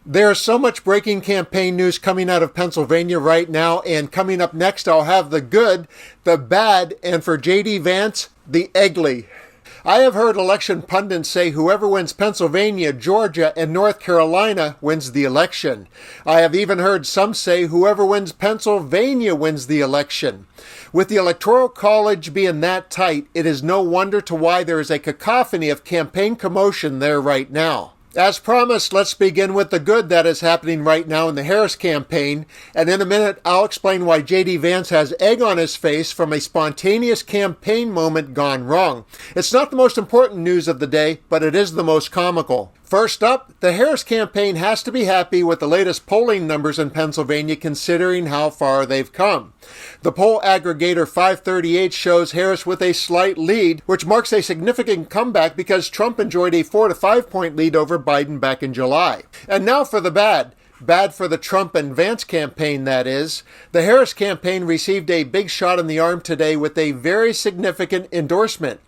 There's so much breaking campaign news coming out of Pennsylvania right now, and coming up next I'll have the good, the bad, and for J.D. Vance, the ugly. I have heard election pundits say whoever wins Pennsylvania, Georgia, and North Carolina wins the election. I have even heard some say whoever wins Pennsylvania wins the election. With the Electoral College being that tight, it is no wonder to why there is a cacophony of campaign commotion there right now. As promised, let's begin with the good that is happening right now in the Harris campaign, and in a minute I'll explain why J.D. Vance has egg on his face from a spontaneous campaign moment gone wrong. It's not the most important news of the day, but it is the most comical. First up, the Harris campaign has to be happy with the latest polling numbers in Pennsylvania considering how far they've come. The poll aggregator 538 shows Harris with a slight lead, which marks a significant comeback because Trump enjoyed a 4 to 5 point lead over Biden back in July. And now for the bad. Bad for the Trump and Vance campaign, that is. The Harris campaign received a big shot in the arm today with a very significant endorsement.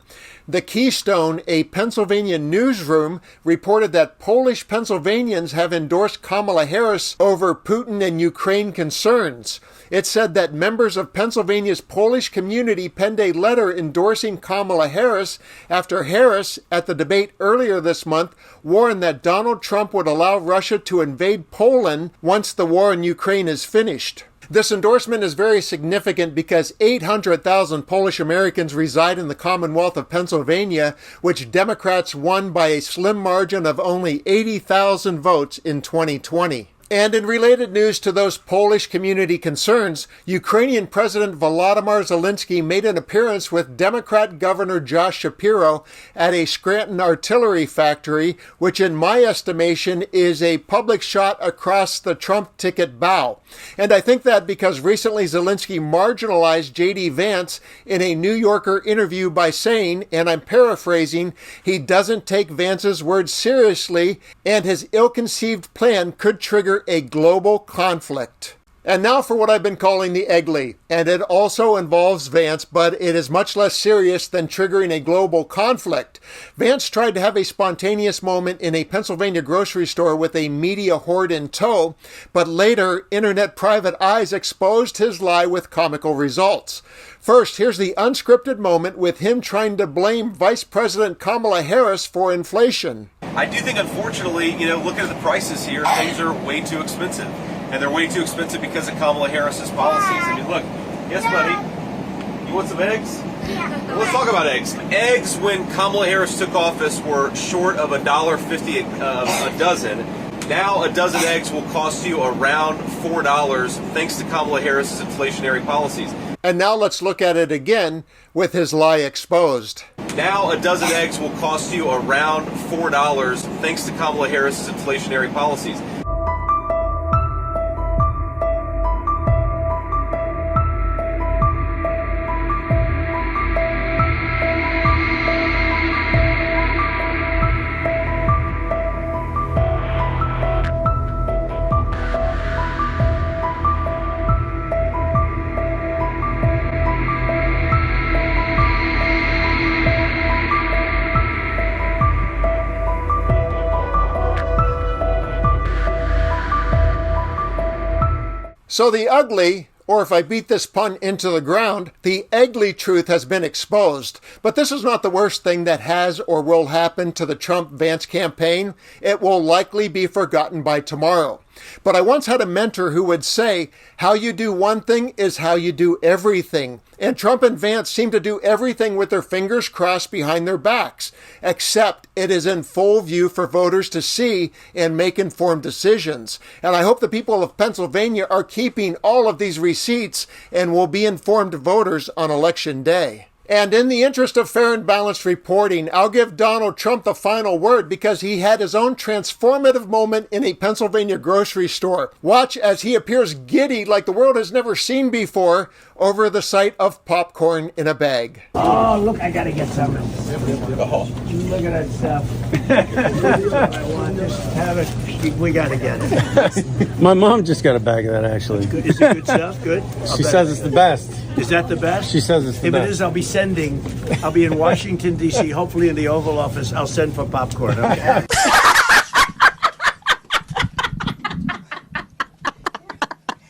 The Keystone, a Pennsylvania newsroom, reported that Polish Pennsylvanians have endorsed Kamala Harris over Putin and Ukraine concerns. It said that members of Pennsylvania's Polish community penned a letter endorsing Kamala Harris after Harris, at the debate earlier this month, warned that Donald Trump would allow Russia to invade Poland once the war in Ukraine is finished. This endorsement is very significant because 800,000 Polish Americans reside in the Commonwealth of Pennsylvania, which Democrats won by a slim margin of only 80,000 votes in 2020. And in related news to those Polish community concerns, Ukrainian President Volodymyr Zelensky made an appearance with Democrat Governor Josh Shapiro at a Scranton artillery factory, which in my estimation is a public shot across the Trump ticket bow. And I think that because recently Zelensky marginalized J.D. Vance in a New Yorker interview by saying, and I'm paraphrasing, he doesn't take Vance's words seriously and his ill-conceived plan could trigger a global conflict. And now for what I've been calling the ugly. And it also involves Vance, but it is much less serious than triggering a global conflict. Vance tried to have a spontaneous moment in a Pennsylvania grocery store with a media horde in tow, but later internet private eyes exposed his lie with comical results. First, here's the unscripted moment with him trying to blame Vice President Kamala Harris for inflation. I do think, unfortunately, looking at the prices here, things are way too expensive. And they're way too expensive because of Kamala Harris's policies. I mean, look, yes, buddy, you want some eggs? Yeah. Well, let's talk about eggs. Eggs, when Kamala Harris took office, were short of $1.50 a dozen. Now, a dozen eggs will cost you around $4 thanks to Kamala Harris's inflationary policies. And now let's look at it again with his lie exposed. Now, a dozen eggs will cost you around $4 thanks to Kamala Harris's inflationary policies. So the ugly, or if I beat this pun into the ground, the ugly truth has been exposed. But this is not the worst thing that has or will happen to the Trump-Vance campaign. It will likely be forgotten by tomorrow. But I once had a mentor who would say, how you do one thing is how you do everything. And Trump and Vance seem to do everything with their fingers crossed behind their backs, except it is in full view for voters to see and make informed decisions. And I hope the people of Pennsylvania are keeping all of these receipts and will be informed voters on Election Day. And in the interest of fair and balanced reporting, I'll give Donald Trump the final word because he had his own transformative moment in a Pennsylvania grocery store. Watch as he appears giddy like the world has never seen before over the sight of popcorn in a bag. Oh, look, I gotta get some. Oh. Look at that stuff. I want this. Have it. We gotta get it. My mom just got a bag of that, actually. Good. Is it good stuff? Good? She says it's the best. Is that the best? She says it's the best. If it is, I'll be in Washington, D.C., hopefully in the Oval Office. I'll send for popcorn. Okay?